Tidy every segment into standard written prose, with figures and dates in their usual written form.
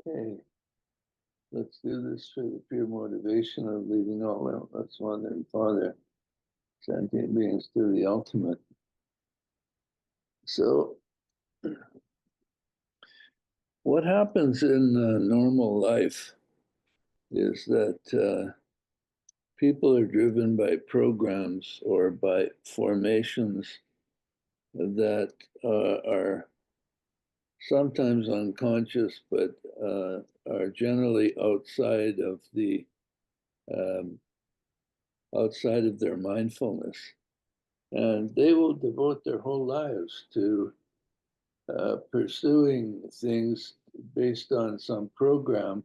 Okay, let's do this for the pure motivation of leading all elements, Mother and Father, sentient beings to the ultimate. So, what happens in normal life is that people are driven by programs or by formations that are sometimes unconscious, but are generally um, outside of their mindfulness. And they will devote their whole lives to pursuing things based on some program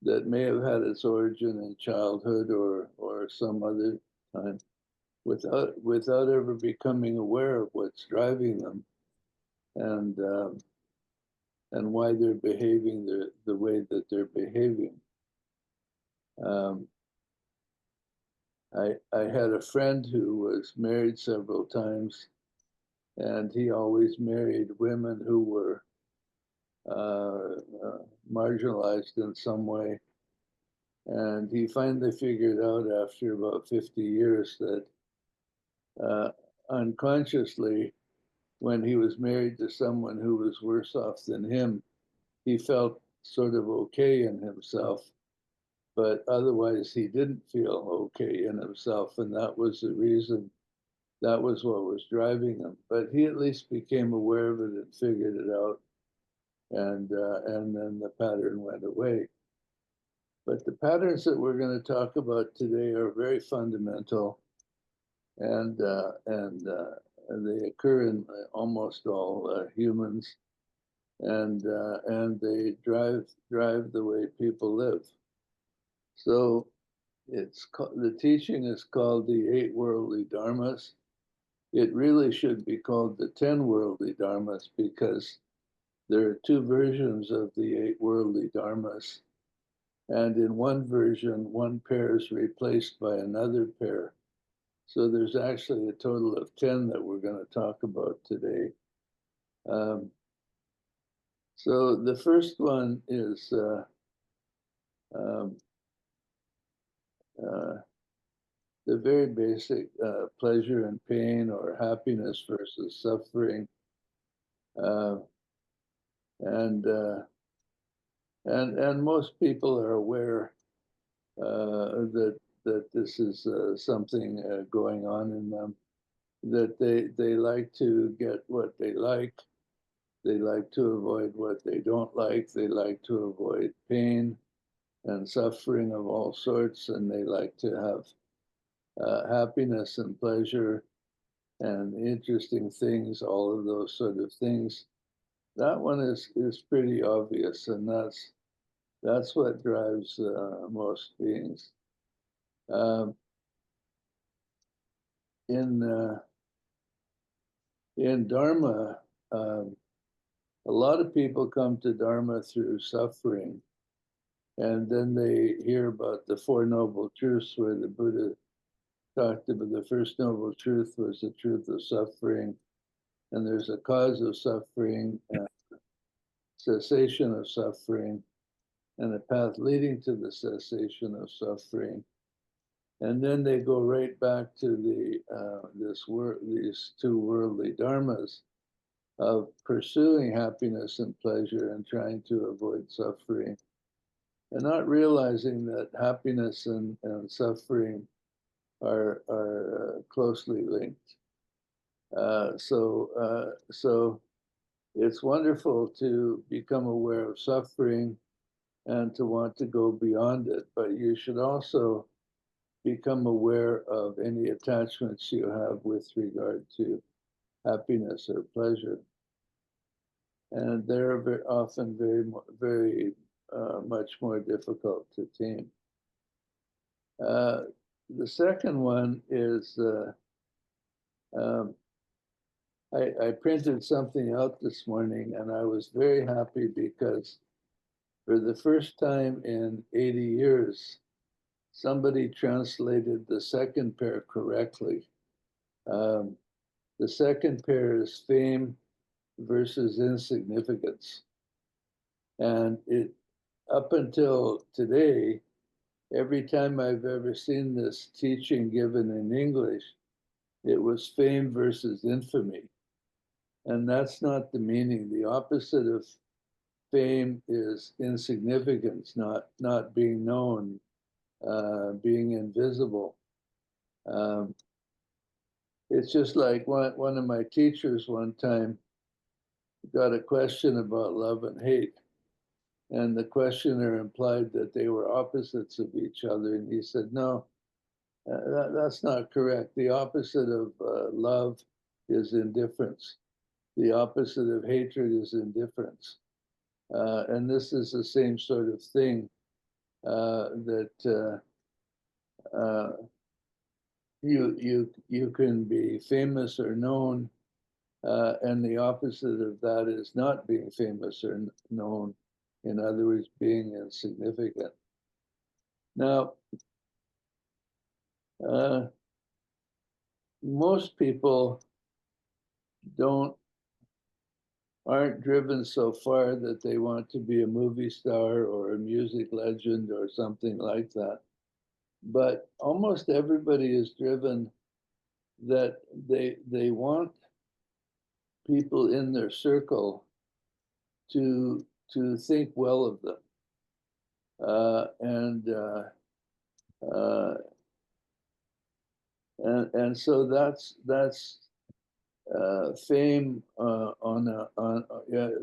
that may have had its origin in childhood or some other time, without ever becoming aware of what's driving them and and why they're behaving the way that they're behaving. Um, I had a friend who was married several times, and he always married women who were marginalized in some way. And he finally figured out after about 50 years that uh, unconsciously, when he was married to someone who was worse off than him, he felt sort of okay in himself, but otherwise he didn't feel okay in himself. And that was the reason, that was what was driving him. But he at least became aware of it and figured it out. And then the pattern went away. But the patterns that we're going to talk about today are very fundamental, and they occur in almost all humans, and they drive the way people live. So the teaching is called the Eight Worldly Dharmas. It really should be called the 10 Worldly Dharmas because there are two versions of the Eight Worldly Dharmas. And in one version, one pair is replaced by another pair. So there's actually a total of 10 that we're going to talk about today. Um, so the first one is um, uh, the very basic pleasure and pain, or happiness versus suffering. Uh, and, uh, and most people are aware that this is something going on in them, that they like to get what they like to avoid what they don't like, they like to avoid pain and suffering of all sorts, and they like to have happiness and pleasure and interesting things, all of those sort of things. That one is pretty obvious, and that's what drives most beings. Um, in in Dharma, a lot of people come to Dharma through suffering, and then they hear about the Four Noble Truths, where the Buddha talked about the first noble truth was the truth of suffering, and there's a cause of suffering, cessation of suffering, and a path leading to the cessation of suffering. And then they go right back to these two worldly dharmas of pursuing happiness and pleasure and trying to avoid suffering, and not realizing that happiness and suffering are closely linked. So it's wonderful to become aware of suffering and to want to go beyond it, but you should also become aware of any attachments you have with regard to happiness or pleasure. And they're often very much more difficult to tame. Uh, the second one is um, I printed something out this morning, and I was very happy because for the first time in 80 years, somebody translated the second pair correctly. Um, the second pair is fame versus insignificance. And up until today, every time I've ever seen this teaching given in English, it was fame versus infamy. And that's not the meaning. The opposite of fame is insignificance, not being known, being invisible. Um, it's just like one of my teachers one time got a question about love and hate. And the questioner implied that they were opposites of each other. And he said, no, that's not correct. The opposite of love is indifference. The opposite of hatred is indifference. And this is the same sort of thing that you can be famous or known, and the opposite of that is not being famous or known. In other words, being insignificant. Now, most people aren't driven so far that they want to be a movie star or a music legend or something like that. But almost everybody is driven that they want people in their circle to think well of them, uh, and so that's fame on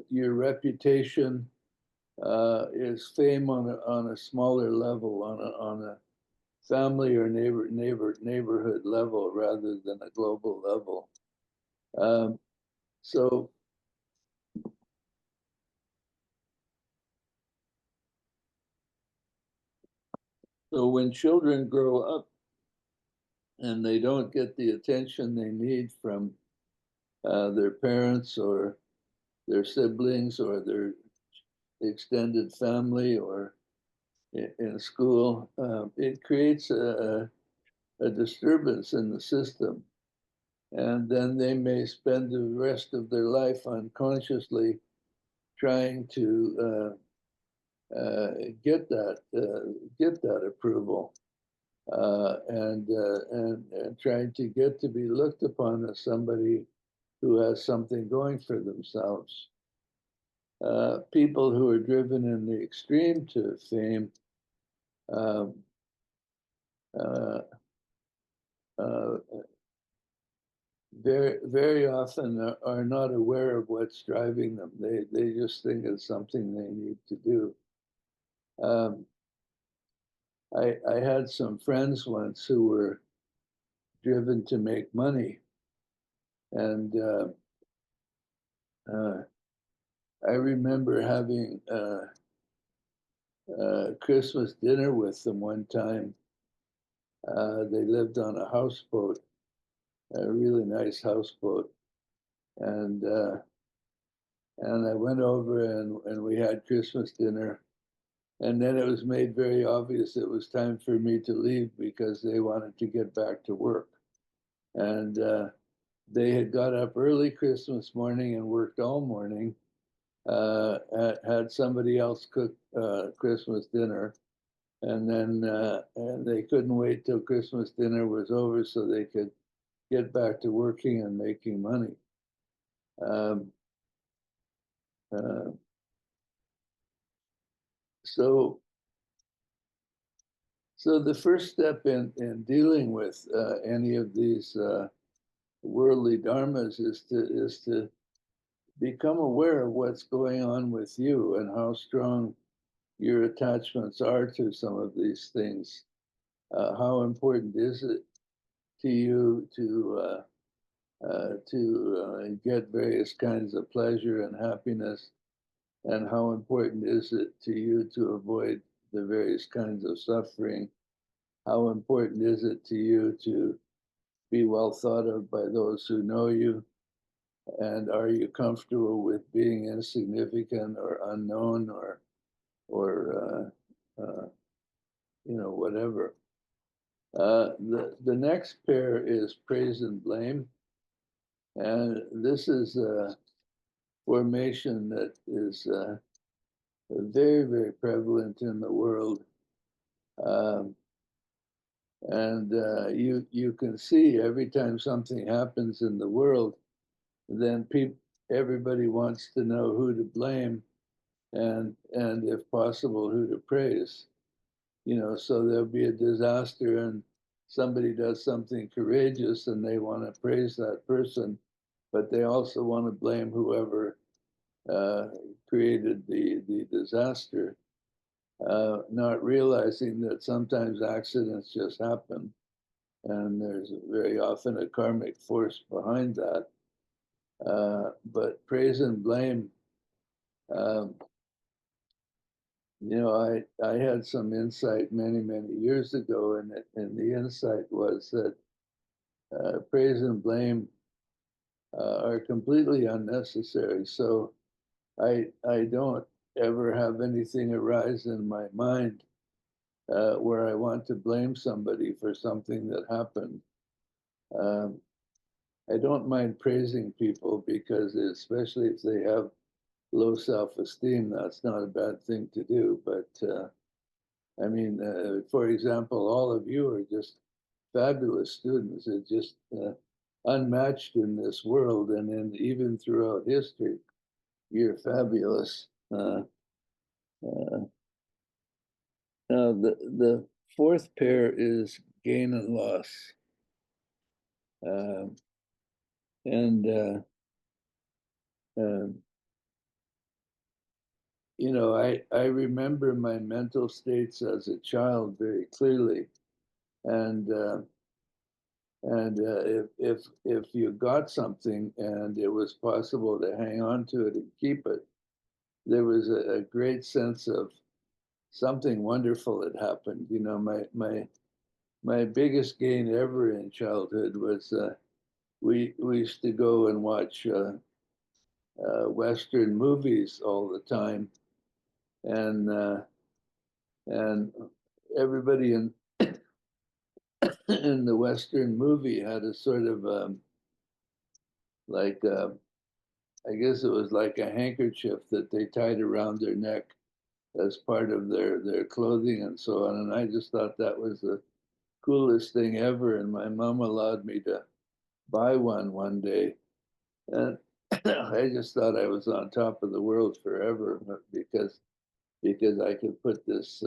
your reputation is fame on a smaller level, on a family or neighborhood level rather than a global level. Um, so so when children grow up and they don't get the attention they need from their parents or their siblings or their extended family or in school, it creates a disturbance in the system. And then they may spend the rest of their life unconsciously trying to get that approval and trying to get to be looked upon as somebody who has something going for themselves. People who are driven in the extreme to fame um, uh, uh, very often are not aware of what's driving them. They just think it's something they need to do. Um, I had some friends once who were driven to make money, and I remember having Christmas dinner with them one time. They lived on a houseboat, a really nice houseboat, and I went over and we had Christmas dinner. And then it was made very obvious it was time for me to leave because they wanted to get back to work. And they had got up early Christmas morning and worked all morning, had somebody else cook Christmas dinner. And then and they couldn't wait till Christmas dinner was over so they could get back to working and making money. Um, uh, so So the first step in dealing with any of these worldly dharmas is to become aware of what's going on with you and how strong your attachments are to some of these things. How important is it to you to get various kinds of pleasure and happiness, and how important is it to you to avoid the various kinds of suffering? How important is it to you to be well thought of by those who know you? And are you comfortable with being insignificant or unknown or whatever? The next pair is praise and blame, and this is a formation that is very, very prevalent in the world. Um, and you can see every time something happens in the world, then everybody wants to know who to blame, and if possible, who to praise. So there'll be a disaster and somebody does something courageous and they want to praise that person, but they also want to blame whoever uh, created the disaster, not realizing that sometimes accidents just happen and there's very often a karmic force behind that. But praise and blame, um, I had some insight many, many years ago, and the insight was that praise and blame are completely unnecessary. So I don't ever have anything arise in my mind where I want to blame somebody for something that happened. Um, I don't mind praising people because, especially if they have low self-esteem, that's not a bad thing to do. But I mean, for example, all of you are just fabulous students. It's just unmatched in this world, and even throughout history, you're fabulous. Uh, Now, the fourth pair is gain and loss. Um, and, um, I remember my mental states as a child very clearly. And, if you got something and it was possible to hang on to it and keep it, there was a great sense of something wonderful had happened. My biggest gain ever in childhood was we used to go and watch Western movies all the time, and and everybody in the Western movie had a sort of like I guess it was like a handkerchief that they tied around their neck as part of their clothing and so on. And I just thought that was the coolest thing ever. And my mom allowed me to buy one day, and I just thought I was on top of the world forever because I could put this.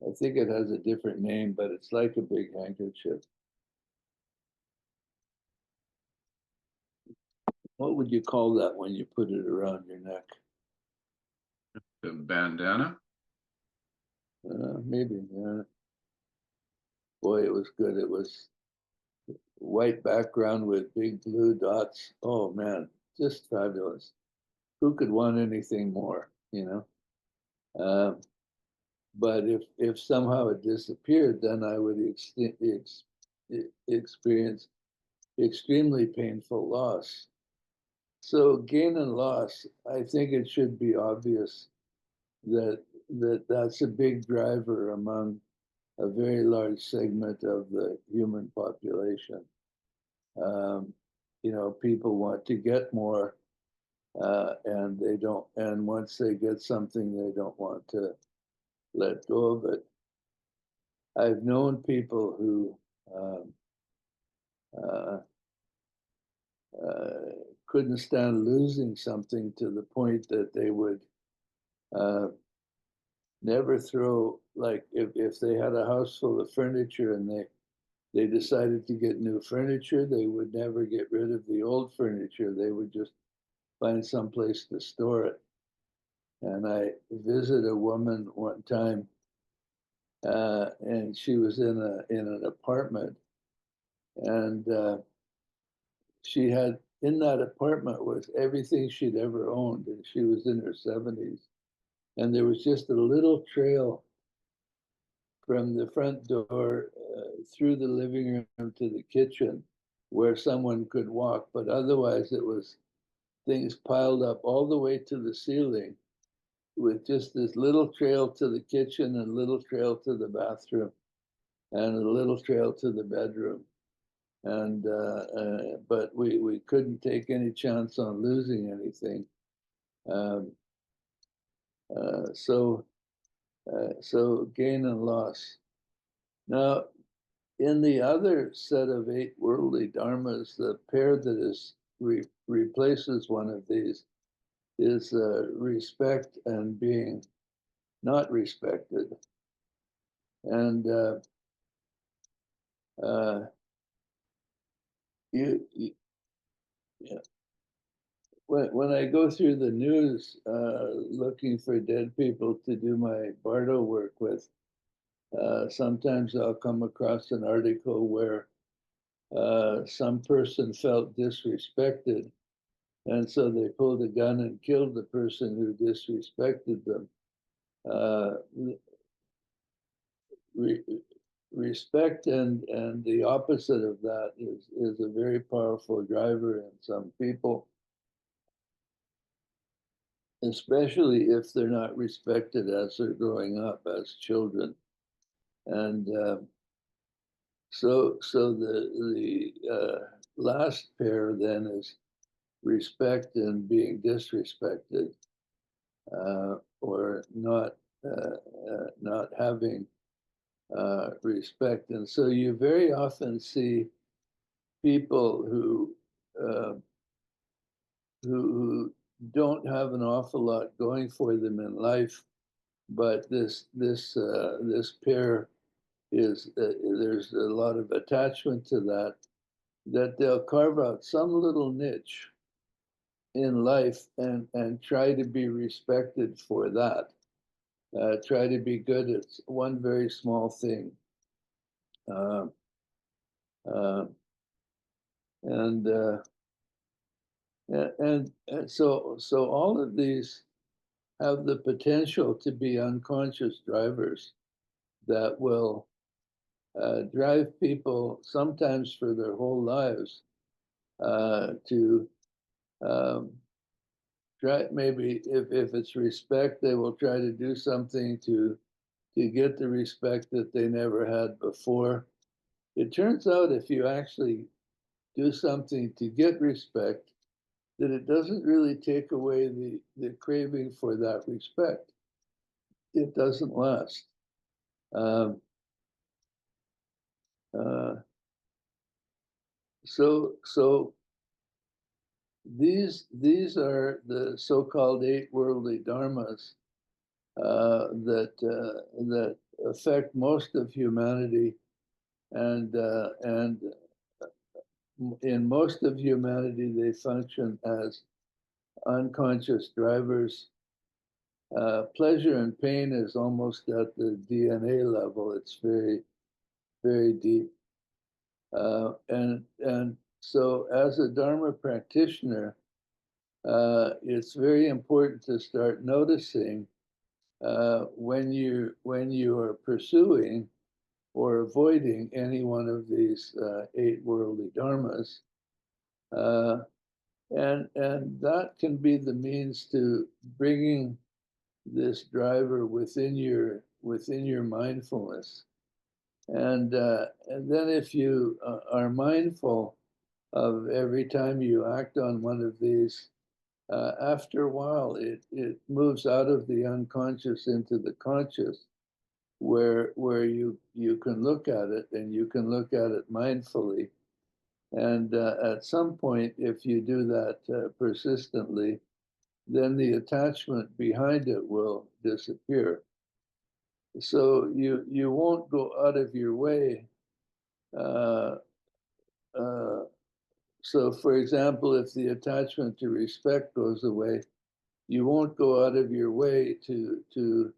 I think it has a different name, but it's like a big handkerchief. What would you call that when you put it around your neck? The bandana? Maybe. Boy, it was good. It was white background with big blue dots. Oh man, just fabulous. Who could want anything more? Uh, but if somehow it disappeared, then I would experience extremely painful loss. So gain and loss, I think it should be obvious that that's a big driver among a very large segment of the human population. Um, people want to get more, and they don't. And once they get something, they don't want to let go of it. I've known people who um, uh, uh, couldn't stand losing something to the point that they would uh, never throw, like if they had a house full of furniture and they decided to get new furniture, they would never get rid of the old furniture. They would just find some place to store it. And I visited a woman one time, and she was in an apartment, and she had in that apartment was everything she'd ever owned, and she was in her 70s. And there was just a little trail from the front door through the living room to the kitchen where someone could walk, but otherwise it was things piled up all the way to the ceiling with just this little trail to the kitchen and a little trail to the bathroom and a little trail to the bedroom. And but we couldn't take any chance on losing anything. Um, So gain and loss. Now, in the other set of 8 worldly dharmas, the pair that replaces one of these is respect and being not respected. And you yeah. When I go through the news looking for dead people to do my bardo work with, sometimes I'll come across an article where some person felt disrespected, and so they pulled a gun and killed the person who disrespected them. Uh, re, Respect and the opposite of that is a very powerful driver in some people, especially if they're not respected as they're growing up as children. And so the last pair then is respect and being disrespected, or not having respect. And so you very often see people uh, who don't have an awful lot going for them in life, but this pair is there's a lot of attachment to that they'll carve out some little niche in life and try to be respected for that. Try to be good at one very small thing. Uh, uh, and, uh, and so all of these have the potential to be unconscious drivers that will drive people sometimes for their whole lives to um, try. Maybe if it's respect, they will try to do something to get the respect that they never had before. It turns out if you actually do something to get respect, that it doesn't really take away the craving for that respect. It doesn't last. Um, uh, so these are the so-called 8 worldly dharmas that affect most of humanity, and in most of humanity they function as unconscious drivers. Pleasure and pain is almost at the DNA level. It's very, very deep. And so as a Dharma practitioner, it's very important to start noticing when you are pursuing or avoiding any one of these 8 worldly dharmas, uh, and that can be the means to bringing this driver within your mindfulness. And then if you are mindful of every time you act on one of these, after a while it moves out of the unconscious into the conscious, where you can look at it and you can look at it mindfully. And at some point, if you do that persistently, then the attachment behind it will disappear. So you won't go out of your way. Uh, uh, so, for example, if the attachment to respect goes away, you won't go out of your way to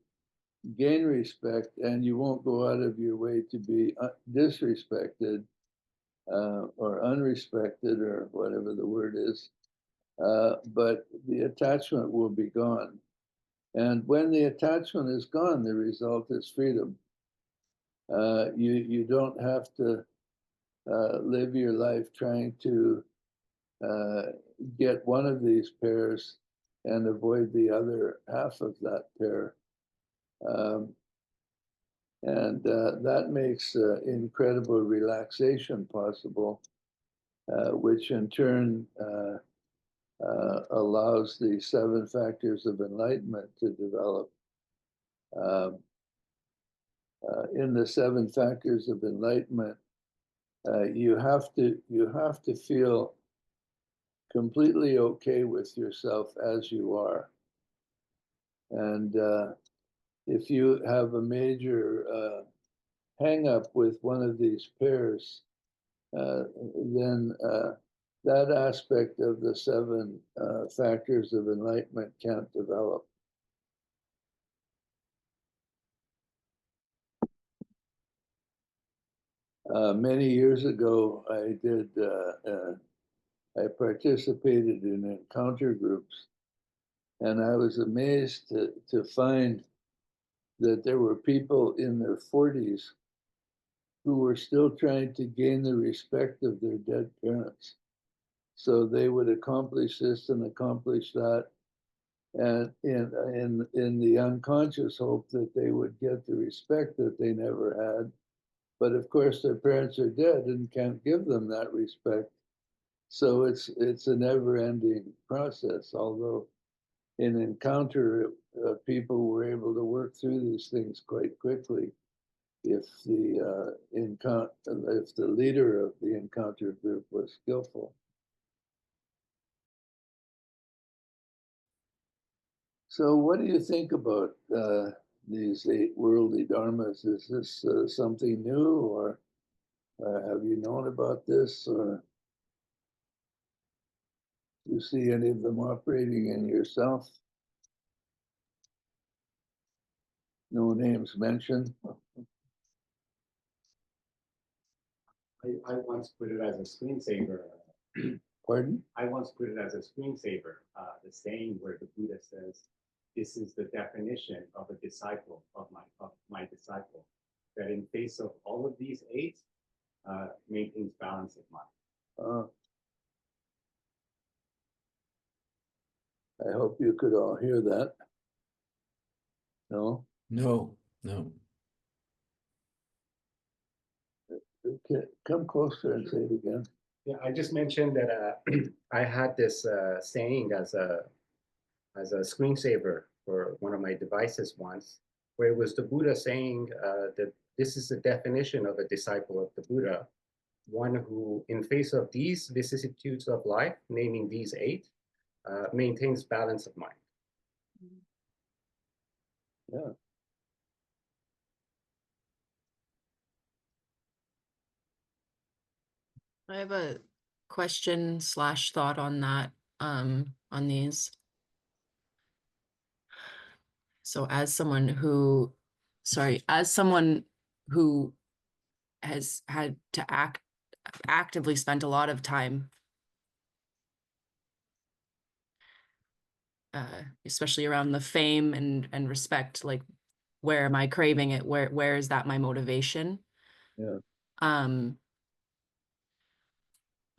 gain respect, and you won't go out of your way to be disrespected or unrespected or whatever the word is. But the attachment will be gone. And when the attachment is gone, the result is freedom. You don't have to live your life trying to uh, get one of these pairs and avoid the other half of that pair. Um, and that makes incredible relaxation possible, which in turn allows the 7 factors of enlightenment to develop. Um, in the 7 factors of enlightenment, you have to feel completely okay with yourself as you are. And if you have a major hang up with one of these pairs, then that aspect of the 7 factors of enlightenment can't develop. Many years ago, I participated in encounter groups, and I was amazed to find that there were people in their 40s who were still trying to gain the respect of their dead parents. So they would accomplish this and accomplish that, and in the unconscious hope that they would get the respect that they never had. But of course, their parents are dead and can't give them that respect. So it's a never-ending process. Although in encounter, people were able to work through these things quite quickly if if the leader of the encounter group was skillful. So, what do you think about these 8 worldly dharmas? Is this something new, or have you known about this, or do you see any of them operating in yourself? No names mentioned. I once put it as a screensaver. Pardon? I once put it as a screensaver, the saying where the Buddha says, "This is the definition of a disciple of my disciple, that in face of all of these 8, maintains balance of mind." I hope you could all hear that. No? No, no. Okay, come closer and say it again. Yeah, I just mentioned that I had this saying as a screensaver for one of my devices once, where it was the Buddha saying that this is the definition of a disciple of the Buddha, one who, in face of these vicissitudes of life, naming these 8, maintains balance of mind. Yeah. I have a question / thought on that, on these. So as someone who has had to actively spent a lot of time, especially around the fame and respect, like, where am I craving it? Where is that my motivation? Yeah.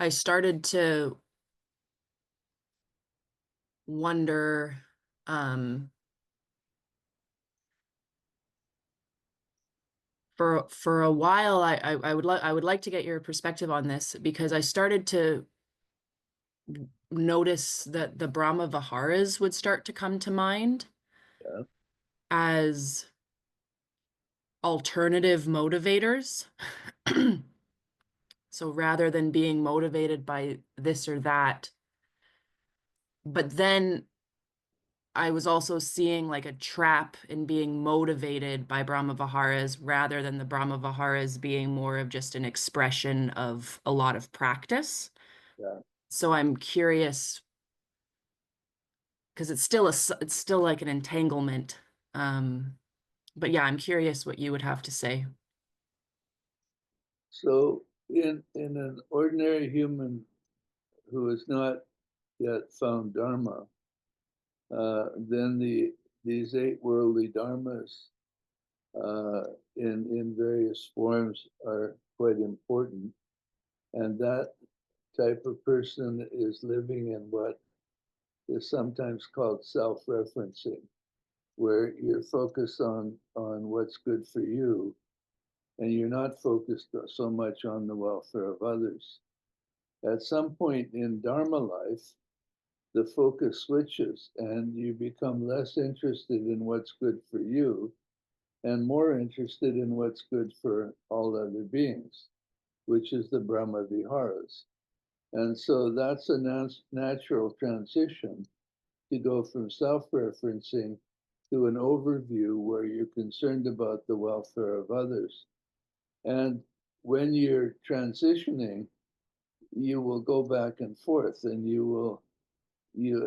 I started to wonder, for a while, I would like to get your perspective on this, because I started to notice that the Brahma Viharas would start to come to mind. Yeah. As alternative motivators. So rather than being motivated by this or that, but then I was also seeing like a trap in being motivated by Brahma Viharas rather than the Brahma Viharas being more of just an expression of a lot of practice. Yeah. So I'm curious, because it's still like an entanglement. But yeah, I'm curious what you would have to say. So in an ordinary human who has not yet found Dharma, then these 8 worldly dharmas in various forms are quite important, and that type of person is living in what is sometimes called self-referencing, where you're focused on what's good for you, and you're not focused so much on the welfare of others. At some point in Dharma life, the focus switches and you become less interested in what's good for you and more interested in what's good for all other beings, which is the Brahma Viharas. And so that's a natural transition to go from self-referencing to an overview where you're concerned about the welfare of others. And when you're transitioning, you will go back and forth and you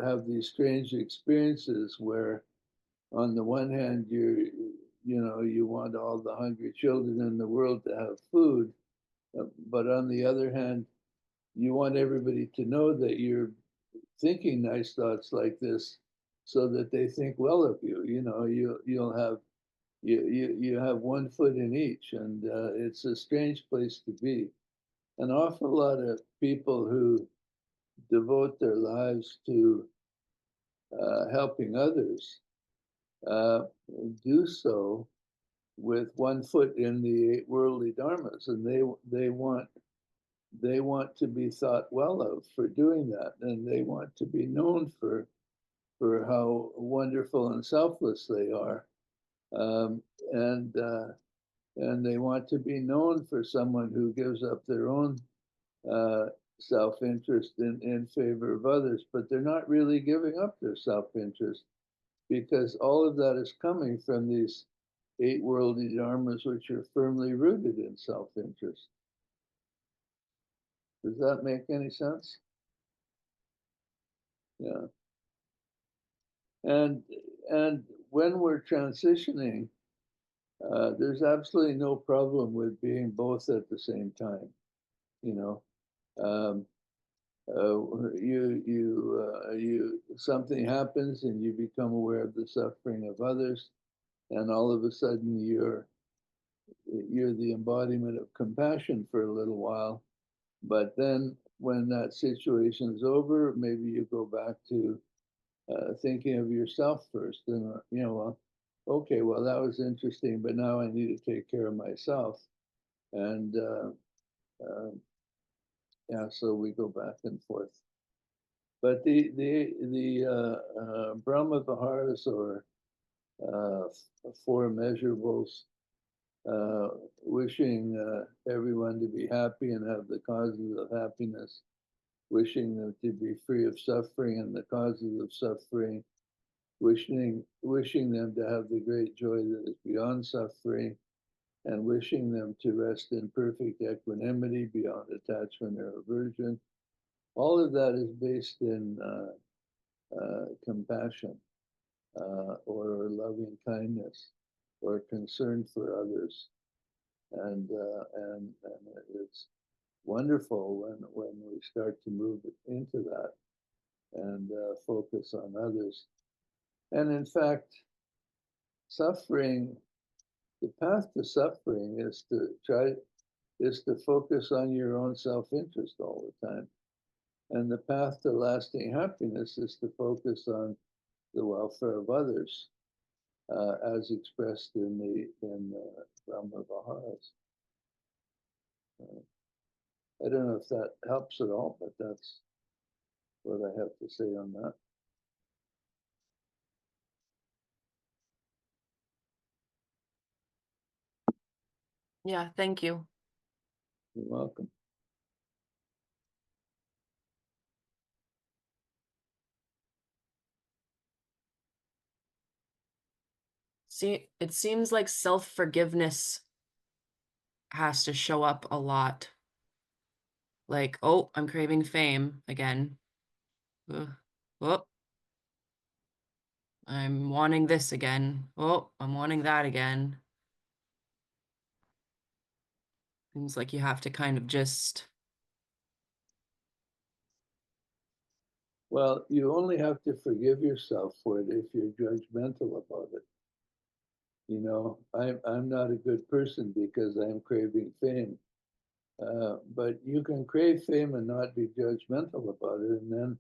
have these strange experiences where on the one hand you want all the hungry children in the world to have food, but on the other hand you want everybody to know that you're thinking nice thoughts like this so that they think well of you. You'll have you have one foot in each, and it's a strange place to be. An awful lot of people who devote their lives to helping others uh, do so with one foot in the eight worldly dharmas, and they want to be thought well of for doing that, and they want to be known for how wonderful and selfless they are, um, and and they want to be known for someone who gives up their own uh, self-interest in favor of others, but they're not really giving up their self-interest because all of that is coming from these eight worldly dharmas, which are firmly rooted in self-interest. Does that make any sense? Yeah. And when we're transitioning, there's absolutely no problem with being both at the same time. You know, um, something happens and you become aware of the suffering of others, and all of a sudden you're the embodiment of compassion for a little while. But then when that situation is over, maybe you go back to thinking of yourself first, and well, okay, well that was interesting, but now I need to take care of myself, and yeah, so we go back and forth. But the Brahma Viharas, or four measurables, wishing everyone to be happy and have the causes of happiness, wishing them to be free of suffering and the causes of suffering, wishing them to have the great joy that is beyond suffering, and wishing them to rest in perfect equanimity beyond attachment or aversion. All of that is based in compassion, or loving kindness, or concern for others, and it's wonderful when we start to move into that and focus on others. And in fact, suffering, the path to suffering is to focus on your own self-interest all the time. And the path to lasting happiness is to focus on the welfare of others, as expressed in the Brahma Viharas. I don't know if that helps at all, but that's what I have to say on that. Yeah, thank you. You're welcome. See, it seems like self-forgiveness has to show up a lot. Like, oh, I'm craving fame again. Oh, I'm wanting this again. Oh, I'm wanting that again. Seems like you have to kind of just... Well, you only have to forgive yourself for it if you're judgmental about it. I'm not a good person because I'm craving fame. But you can crave fame and not be judgmental about it, and then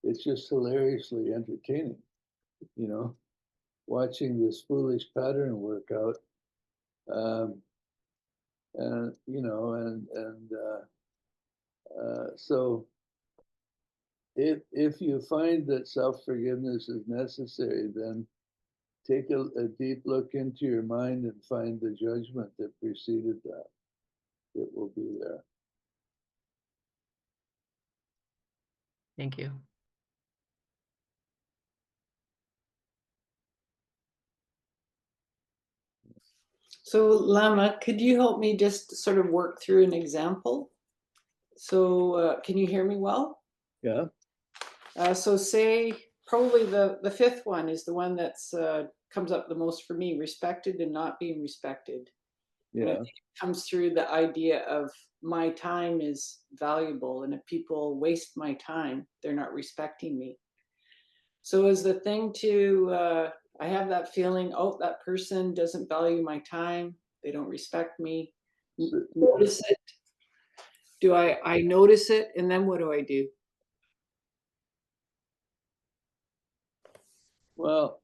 it's just hilariously entertaining, watching this foolish pattern work out. And so if you find that self-forgiveness is necessary, then take a deep look into your mind and find the judgment that preceded that. It will be there. Thank you. So Lama, could you help me just sort of work through an example? So can you hear me well? Yeah. So say probably the fifth one is the one that's comes up the most for me, respected and not being respected. And I Yeah. think it comes through the idea of my time is valuable, and if people waste my time, they're not respecting me. So is the thing to I have that feeling, oh, that person doesn't value my time, they don't respect me. Notice it. Do I notice it, and then what do I do? Well,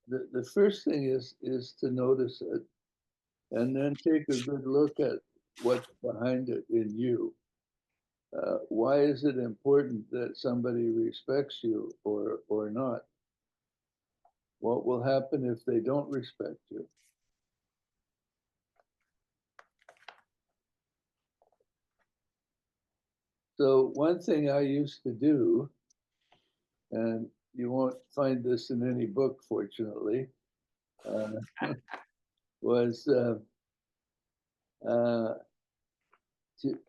the first thing is to notice it, and then take a good look at what's behind it in you. Why is it important that somebody respects you or not? What will happen if they don't respect you? So one thing I used to do, and you won't find this in any book, fortunately, was to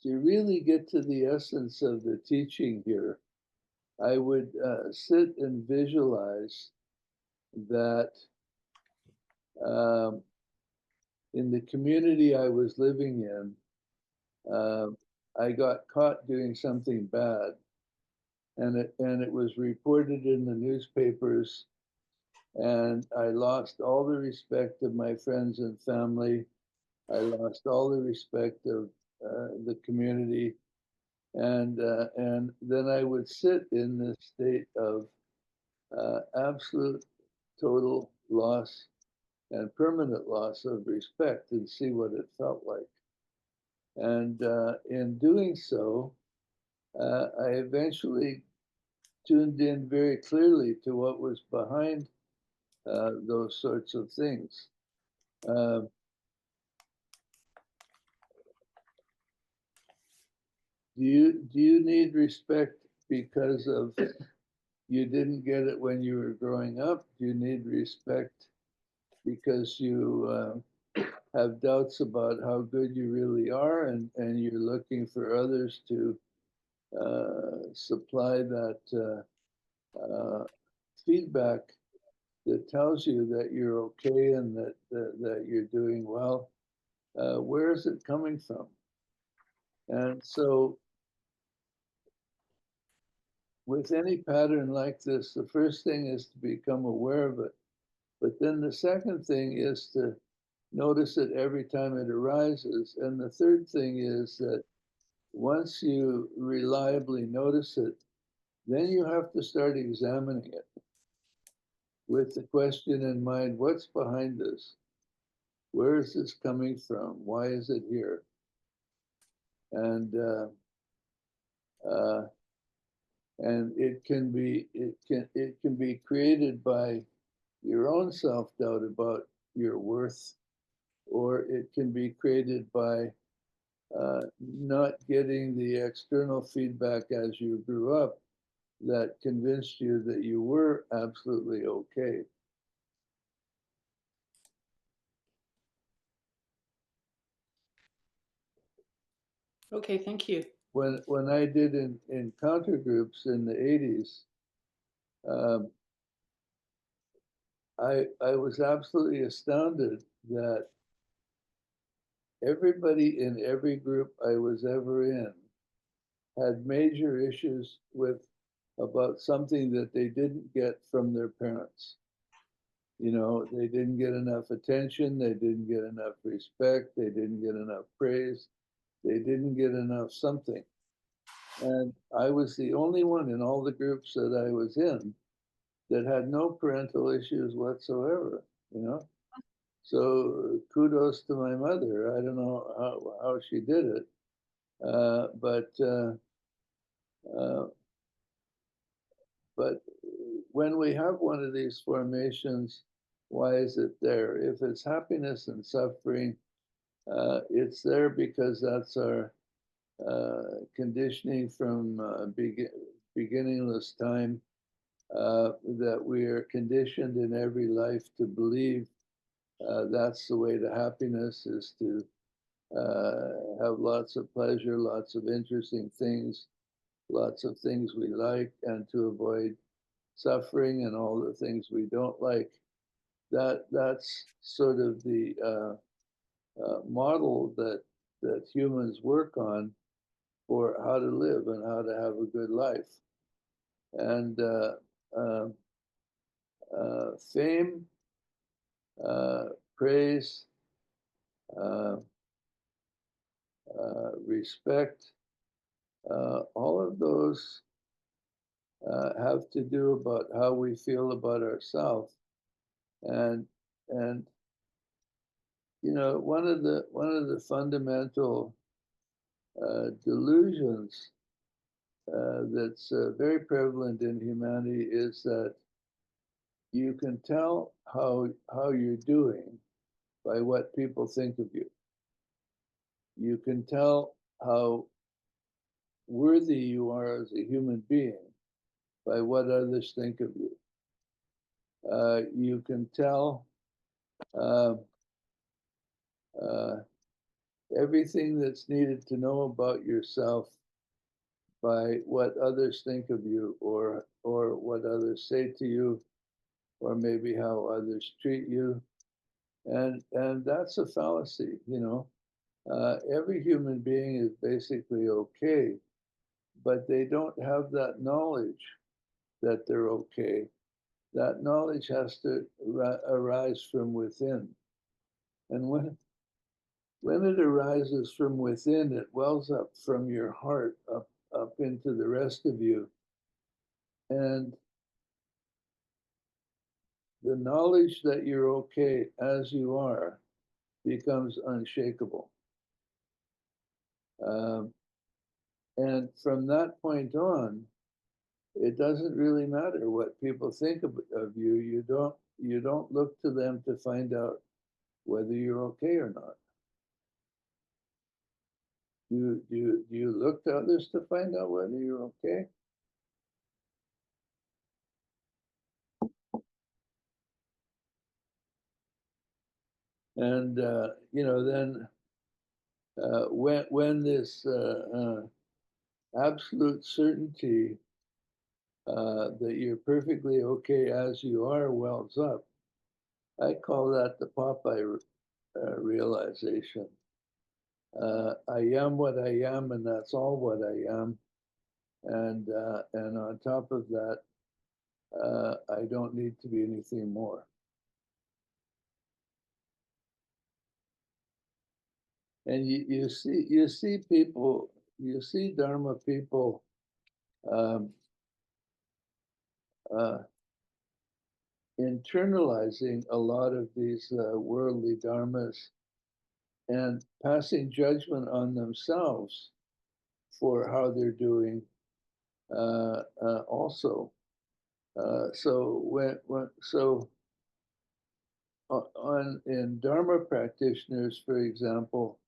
really get to the essence of the teaching here. I would sit and visualize that um, in the community I was living in, I got caught doing something bad, and it was reported in the newspapers, and I lost all the respect of my friends and family. I lost all the respect of the community, and then I would sit in this state of absolute total loss and permanent loss of respect and see what it felt like. And in doing so, I eventually tuned in very clearly to what was behind those sorts of things. Do you need respect because of you didn't get it when you were growing up? Do you need respect because you have doubts about how good you really are, and you're looking for others to supply that feedback that tells you that you're okay and that you're doing well? Where is it coming from? And so with any pattern like this, the first thing is to become aware of it. But then the second thing is to notice it every time it arises. And the third thing is that once you reliably notice it, then you have to start examining it with the question in mind, what's behind this? Where is this coming from? Why is it here? And it can be created by your own self-doubt about your worth, or it can be created by not getting the external feedback as you grew up that convinced you that you were absolutely okay. Okay, thank you. When I did encounter groups in the 80s, I was absolutely astounded that everybody in every group I was ever in had major issues with about something that they didn't get from their parents. You know, they didn't get enough attention, they didn't get enough respect, they didn't get enough praise, they didn't get enough something. And I was the only one in all the groups that I was in that had no parental issues whatsoever, you know? So kudos to my mother. I don't know how she did it, but when we have one of these formations, why is it there? If it's happiness and suffering, it's there because that's our conditioning from beginningless time, that we are conditioned in every life to believe that's the way to happiness, is to have lots of pleasure, lots of interesting things, lots of things we like, and to avoid suffering and all the things we don't like. That's sort of the model that humans work on for how to live and how to have a good life. And uh, fame, praise, uh, respect, all of those have to do about how we feel about ourselves. And you know, one of the fundamental delusions that's very prevalent in humanity is that you can tell how you're doing by what people think of you. You can tell how worthy you are as a human being by what others think of you. You can tell uh, uh, everything that's needed to know about yourself by what others think of you, or what others say to you, or maybe how others treat you. And that's a fallacy, you know. Every human being is basically okay, but they don't have that knowledge that they're okay. That knowledge has to arise from within. And when it arises from within, it wells up from your heart up into the rest of you. And the knowledge that you're okay as you are becomes unshakable. Um, and from that point on, it doesn't really matter what people think of you. You don't look to them to find out whether you're okay or not. Do you look to others to find out whether you're okay? And you know, then when this absolute certainty that you're perfectly okay as you are wells up, I call that the Popeye realization. I am what I am, and that's all what I am. And on top of that, I don't need to be anything more. And you see people, you see Dharma people um, uh, internalizing a lot of these worldly dharmas and passing judgment on themselves for how they're doing also. So in Dharma practitioners, for example,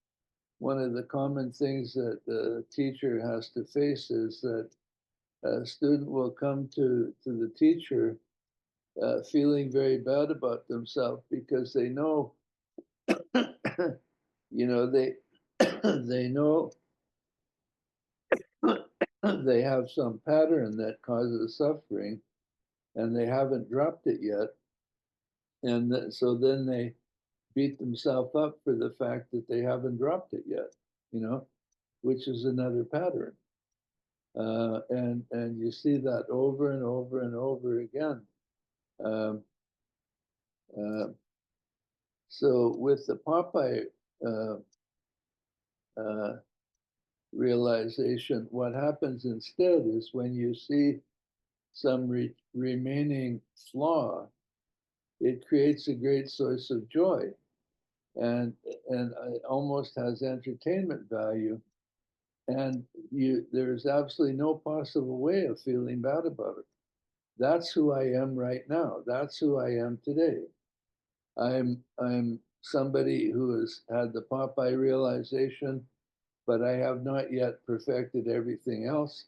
one of the common things that the teacher has to face is that a student will come to the teacher feeling very bad about themselves because they know, you know, they know they have some pattern that causes suffering, and they haven't dropped it yet, and so then they beat themselves up for the fact that they haven't dropped it yet, you know, which is another pattern. And you see that over and over and over again. Um, uh, so with the Popeye uh, uh, realization, what happens instead is when you see some remaining flaw, it creates a great source of joy. and it almost has entertainment value, and there's absolutely no possible way of feeling bad about it. That's who I am right now. That's who I am today. I'm somebody who has had the Popeye realization, but I have not yet perfected everything else.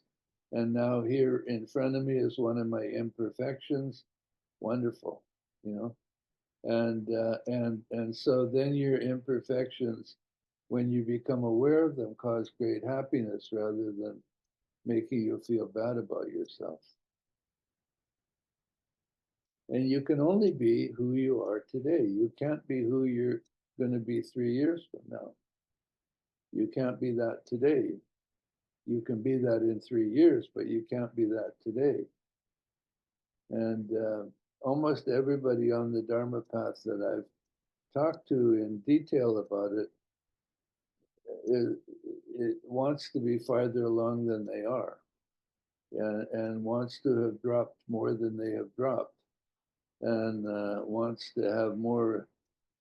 And now here in front of me is one of my imperfections. Wonderful, you know. And so then your imperfections, when you become aware of them, cause great happiness rather than making you feel bad about yourself. And you can only be who you are today. You can't be who you're going to be 3 years from now. You can't be that today. You can be that in 3 years, but you can't be that today. And almost everybody on the Dharma path that I've talked to in detail about it, it wants to be farther along than they are, and wants to have dropped more than they have dropped, and wants to have more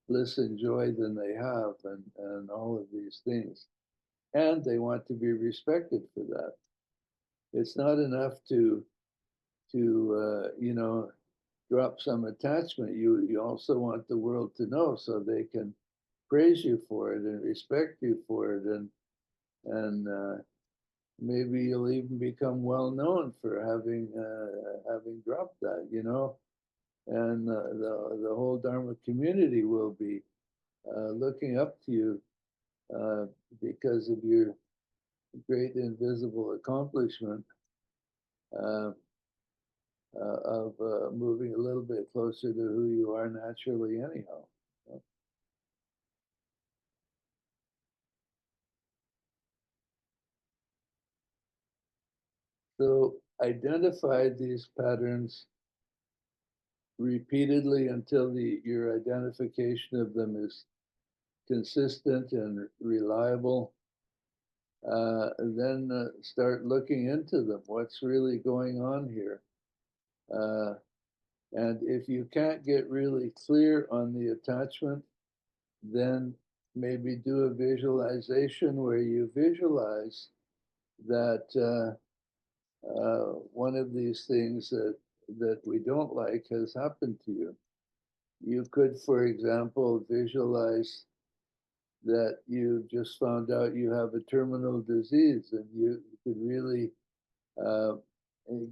bliss and joy than they have, and all of these things. And they want to be respected for that. It's not enough to you know, drop some attachment. You also want the world to know so they can praise you for it and respect you for it, and maybe you'll even become well known for having dropped that, you know, and the whole Dharma community will be looking up to you because of your great invisible accomplishment uh, of moving a little bit closer to who you are naturally anyhow. So identify these patterns repeatedly until your identification of them is consistent and reliable. Then start looking into them. What's really going on here? And if you can't get really clear on the attachment, then maybe do a visualization where you visualize that one of these things that we don't like has happened to you. You could, for example, visualize that you just found out you have a terminal disease, and you could really uh,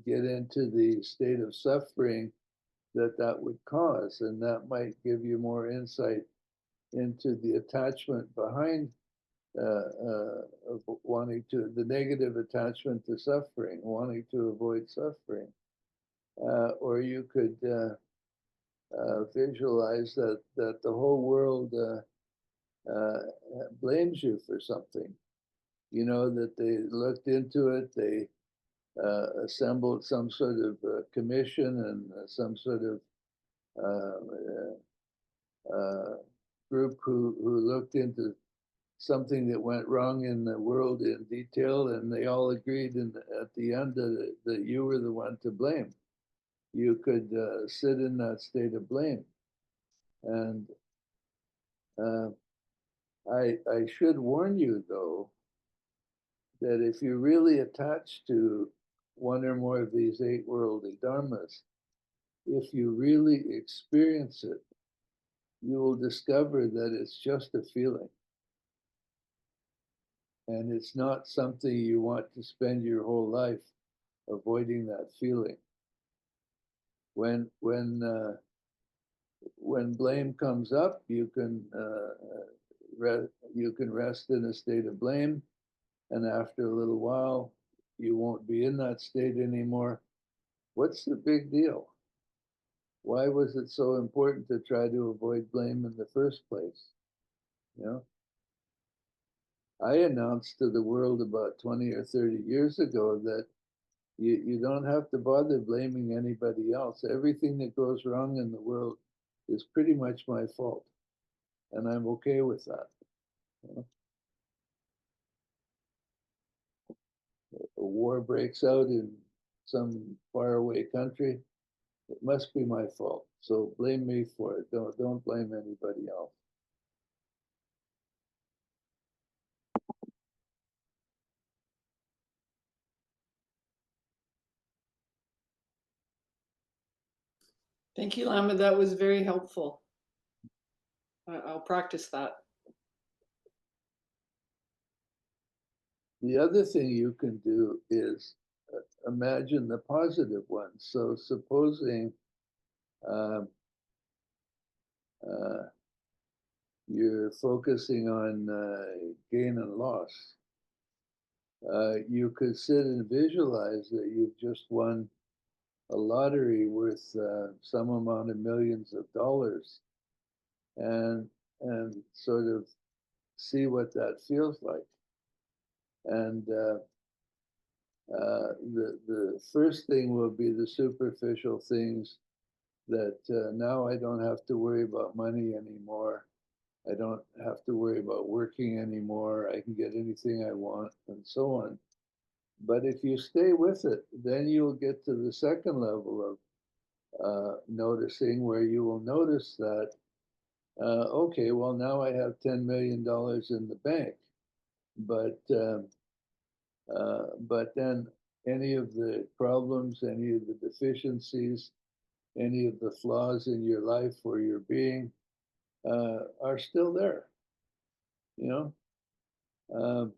get into the state of suffering that would cause, and that might give you more insight into the attachment behind wanting to, the negative attachment to suffering, wanting to avoid suffering. Or you could visualize that the whole world blames you for something. You know, that they looked into it, they assembled some sort of commission and some sort of group who looked into something that went wrong in the world in detail, and they all agreed at the end that you were the one to blame. You could sit in that state of blame. And I should warn you, though, that if you're really attached to one or more of these 8 worldly dharmas, if you really experience it, you will discover that it's just a feeling. And it's not something you want to spend your whole life avoiding that feeling. When blame comes up, you can rest in a state of blame, and after a little while, you won't be in that state anymore. What's the big deal? Why was it so important to try to avoid blame in the first place? You know, I announced to the world about 20 or 30 years ago that you don't have to bother blaming anybody else. Everything that goes wrong in the world is pretty much my fault, and I'm okay with that. You know? A war breaks out in some faraway country, it must be my fault. So blame me for it. Don't blame anybody else. Thank you, Lama. That was very helpful. I'll practice that. The other thing you can do is imagine the positive one. So supposing you're focusing on gain and loss, you could sit and visualize that you've just won a lottery worth some amount of millions of dollars, and sort of see what that feels like. And the first thing will be the superficial things that now I don't have to worry about money anymore. I don't have to worry about working anymore. I can get anything I want, and so on. But if you stay with it, then you'll get to the second level of noticing, where you will notice that, okay, well, now I have $10 million in the bank, but then any of the problems, any of the deficiencies, any of the flaws in your life or your being are still there. You know,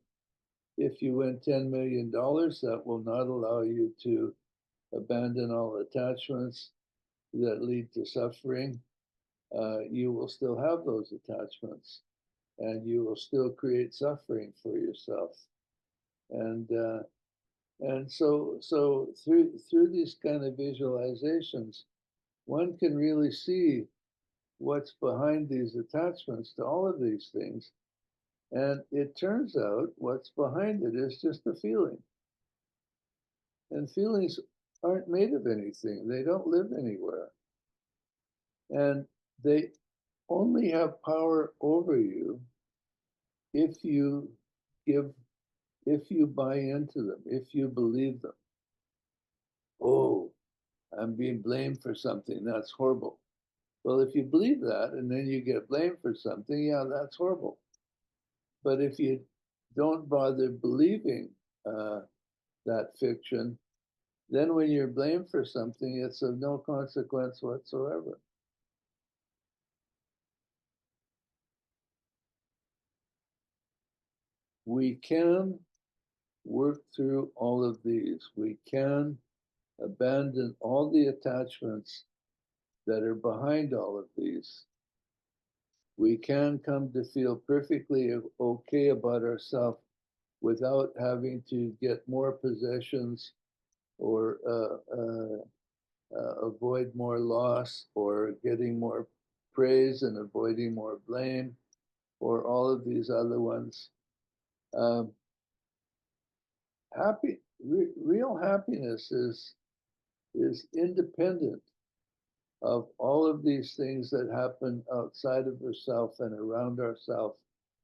if you win $10 million, that will not allow you to abandon all attachments that lead to suffering. You will still have those attachments, and you will still create suffering for yourself. And so through these kind of visualizations, one can really see what's behind these attachments to all of these things. And it turns out what's behind it is just a feeling. And feelings aren't made of anything. They don't live anywhere. And they only have power over you if you buy into them, if you believe them. Oh, I'm being blamed for something. That's horrible. Well, if you believe that and then you get blamed for something, yeah, that's horrible. But if you don't bother believing that fiction, then when you're blamed for something, it's of no consequence whatsoever. We can work through all of these. We can abandon all the attachments that are behind all of these. We can come to feel perfectly okay about ourselves without having to get more possessions or avoid more loss, or getting more praise and avoiding more blame, or all of these other ones. Real happiness is independent of all of these things that happen outside of ourselves and around ourselves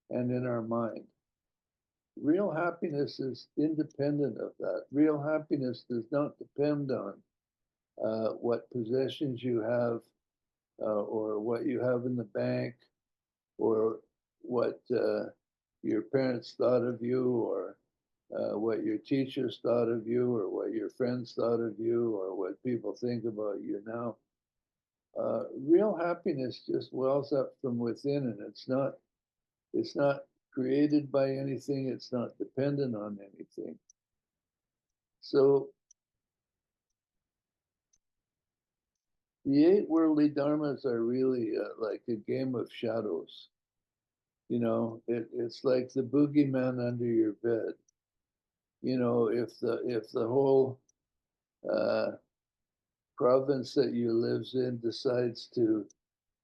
and in our mind. Real happiness is independent of that. Real happiness does not depend on what possessions you have, or what you have in the bank, or what your parents thought of you, or what your teachers thought of you, or what your friends thought of you, or what people think about you now. Real happiness just wells up from within, and it's not created by anything. It's not dependent on anything. So the 8 worldly dharmas are really like a game of shadows. You know, it's like the boogeyman under your bed. You know, if the whole province that you lives in decides to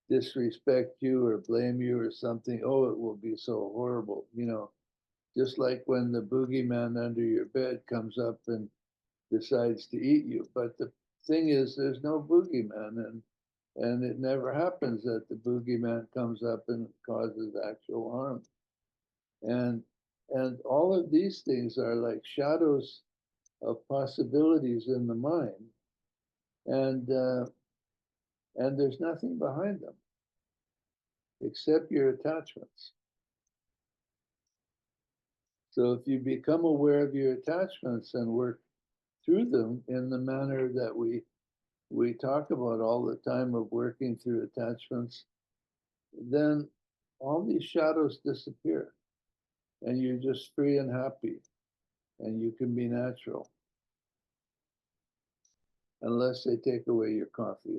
disrespect you or blame you or something, oh, it will be so horrible. You know, just like when the boogeyman under your bed comes up and decides to eat you. But the thing is, there's no boogeyman, and it never happens that the boogeyman comes up and causes actual harm. And all of these things are like shadows of possibilities in the mind, and there's nothing behind them except your attachments. So if you become aware of your attachments and work through them in the manner that we we talk about all the time of working through attachments, then all these shadows disappear and you're just free and happy and you can be natural. Unless they take away your coffee.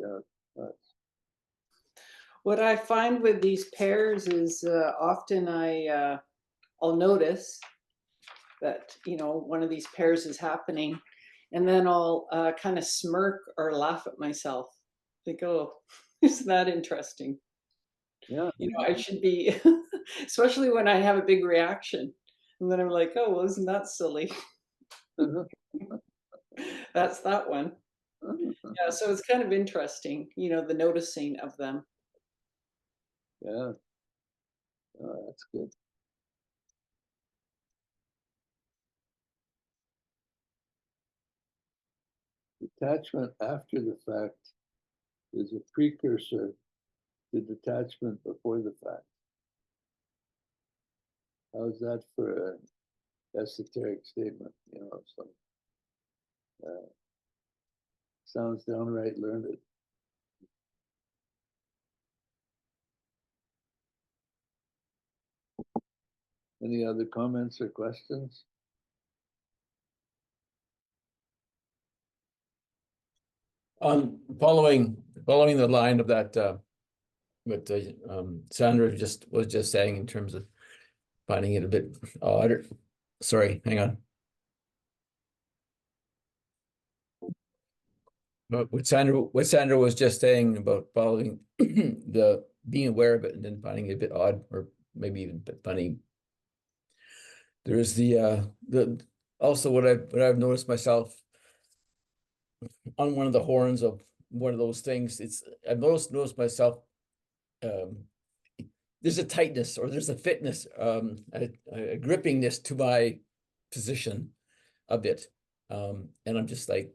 What I find with these pairs is often I'll notice that, you know, one of these pairs is happening, and then I'll kind of smirk or laugh at myself. Think, oh, isn't that interesting? Yeah. You know, I should be, especially when I have a big reaction. And then I'm like, oh, well, isn't that silly? That's that one. Yeah, so it's kind of interesting, you know, the noticing of them. Yeah. Oh, that's good. Detachment after the fact is a precursor to detachment before the fact. How's that for an esoteric statement? You know, so sounds downright learned. Any other comments or questions? Following the line of that, what Sandra was just saying in terms of finding it a bit odd. Sorry, hang on. But what Sandra was just saying about following the being aware of it and then finding it a bit odd or maybe even a bit funny. There's the also what I've noticed myself on one of the horns of one of those things. I've noticed myself. There's a tightness or there's a fitness, a grippingness to my position a bit, and I'm just like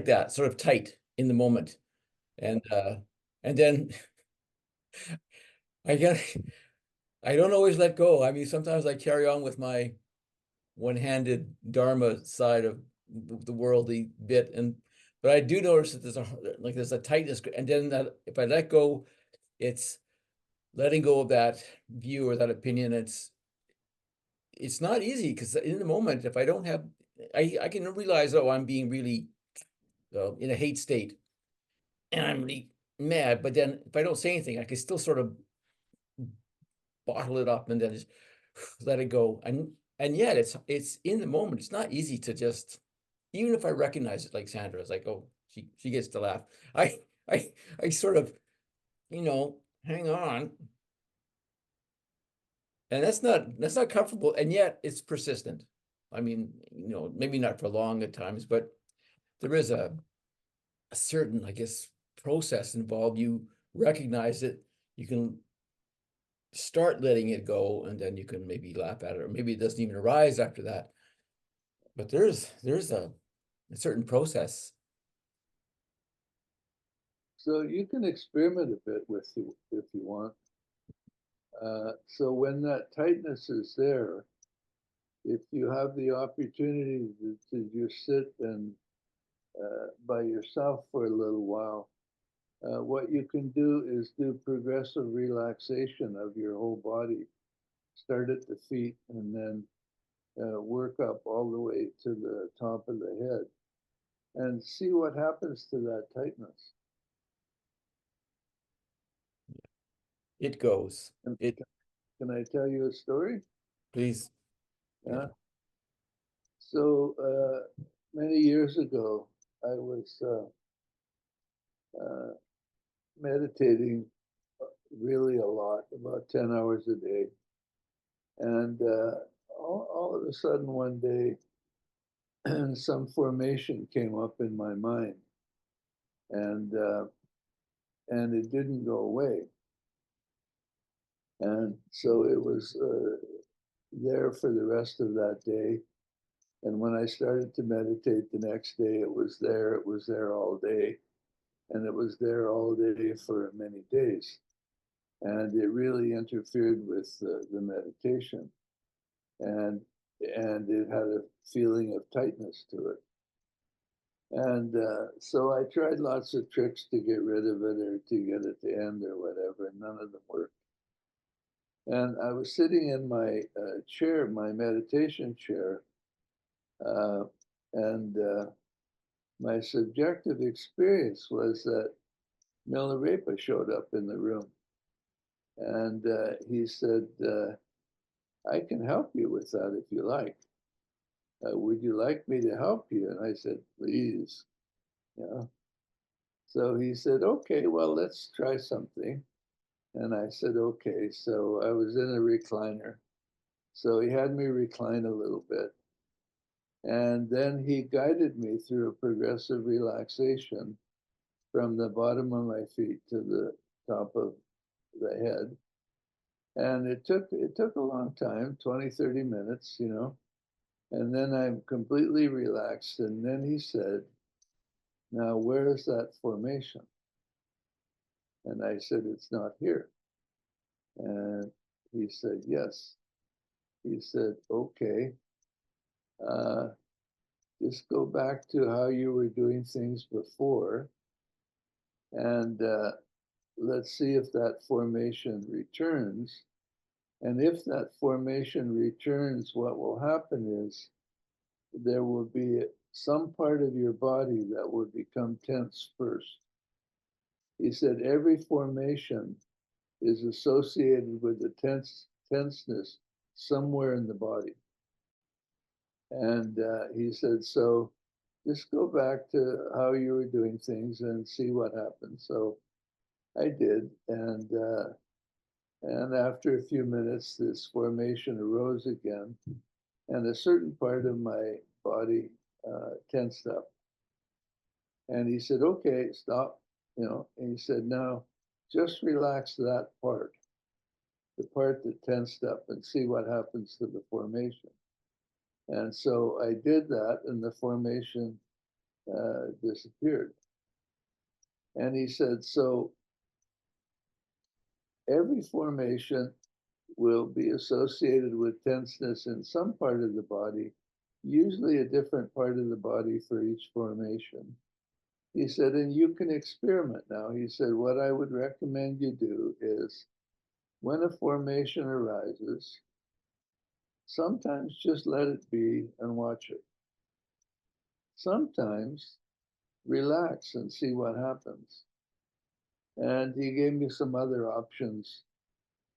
that, sort of tight in the moment, and then I don't always let go. I mean, sometimes I carry on with my one-handed Dharma side of the worldly bit, but I do notice that there's a tightness, and then that if I let go, it's letting go of that view or that opinion. It's not easy because in the moment, if I don't have, I can realize, oh, I'm being really in a hate state, and I'm really mad. But then if I don't say anything, I can still sort of bottle it up and then just let it go. And yet it's in the moment. It's not easy to just, even if I recognize it, like Sandra, it's like, oh, she gets to laugh. I sort of, hang on. And that's not comfortable, and yet it's persistent. I mean, maybe not for long at times, but there is a certain, I guess, process involved. You recognize it, you can start letting it go, and then you can maybe laugh at it, or maybe it doesn't even arise after that. But there's a certain process. So you can experiment a bit with you if you want. So when that tightness is there, if you have the opportunity to just sit and by yourself for a little while, what you can do is do progressive relaxation of your whole body. Start at the feet and then work up all the way to the top of the head and see what happens to that tightness. It goes. Can I tell you a story? Please. Yeah. So many years ago, I was meditating really a lot, about 10 hours a day. And all of a sudden one day, some formation came up in my mind, and it didn't go away. And so it was there for the rest of that day. And when I started to meditate the next day, it was there all day. And it was there all day for many days. And it really interfered with the meditation. And it had a feeling of tightness to it. And so I tried lots of tricks to get rid of it or to get it to end or whatever, and none of them worked. And I was sitting in my chair, my meditation chair, uh, and my subjective experience was that Milarepa showed up in the room. And he said, I can help you with that if you like. Would you like me to help you? And I said, please. Yeah. So he said, okay, well, let's try something. And I said, okay. So I was in a recliner. So he had me recline a little bit. And then he guided me through a progressive relaxation from the bottom of my feet to the top of the head. And it took a long time, 20, 30 minutes, you know. And then I'm completely relaxed. And then he said, now where is that formation? And I said, it's not here. And he said, yes. He said, okay, just go back to how you were doing things before. And let's see if that formation returns. And if that formation returns, what will happen is there will be some part of your body that will become tense first. He said every formation is associated with the tenseness somewhere in the body. And he said, so just go back to how you were doing things and see what happens. So I did. And after a few minutes, this formation arose again. And a certain part of my body tensed up. And he said, okay, stop, you know. And he said, now just relax that part, the part that tensed up, and see what happens to the formation. And so I did that, and the formation disappeared. And he said, so every formation will be associated with tenseness in some part of the body, usually a different part of the body for each formation. He said, and you can experiment now. He said, what I would recommend you do is when a formation arises, sometimes just let it be and watch it. Sometimes relax and see what happens. And he gave me some other options.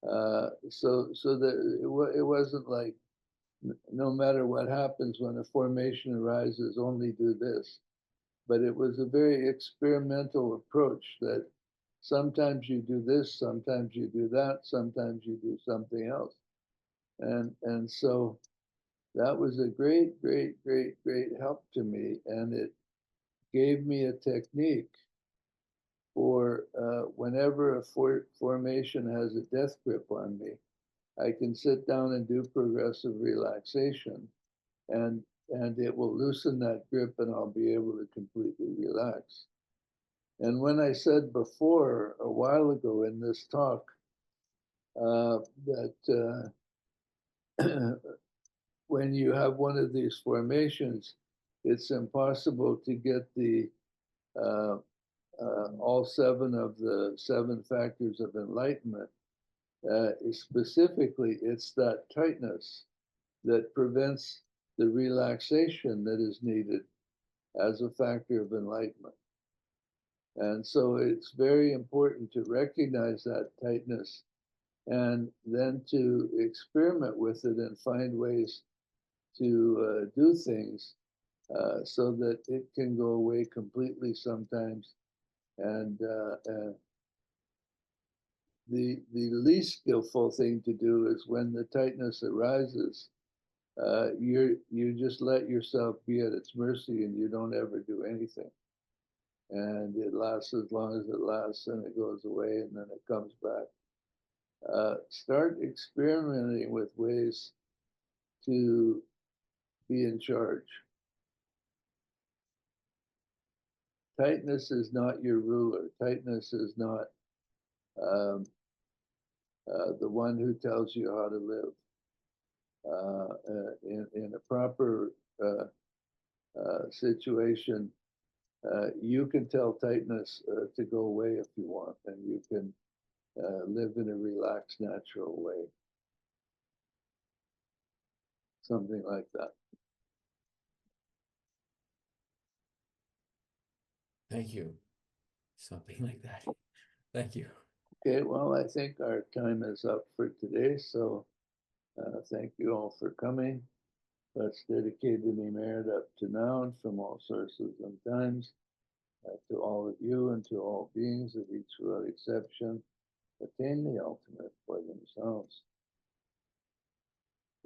So that it wasn't like, no matter what happens when a formation arises, only do this. But it was a very experimental approach that sometimes you do this, sometimes you do that, sometimes you do something else. And so that was a great help to me. And it gave me a technique for whenever a formation has a death grip on me, I can sit down and do progressive relaxation, and it will loosen that grip and I'll be able to completely relax. And when I said before, a while ago in this talk, that when you have one of these formations, it's impossible to get the all 7 of the 7 factors of enlightenment. Specifically, it's that tightness that prevents the relaxation that is needed as a factor of enlightenment. And so it's very important to recognize that tightness and then to experiment with it and find ways to do things so that it can go away completely sometimes. And the least skillful thing to do is when the tightness arises, you just let yourself be at its mercy and you don't ever do anything. And it lasts as long as it lasts, and it goes away, and then it comes back. Start experimenting with ways to be in charge. Tightness is not your ruler. Tightness is not the one who tells you how to live. In a proper situation, You can tell tightness to go away if you want, and you can live in a relaxed, natural way. Something like that. Thank you. Something like that. Thank you. Okay, well, I think our time is up for today, so thank you all for coming. Let's dedicate the merit up to now and from all sources and times to all of you and to all beings of each without exception attain the ultimate for themselves.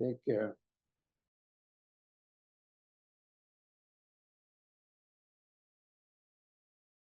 Take care.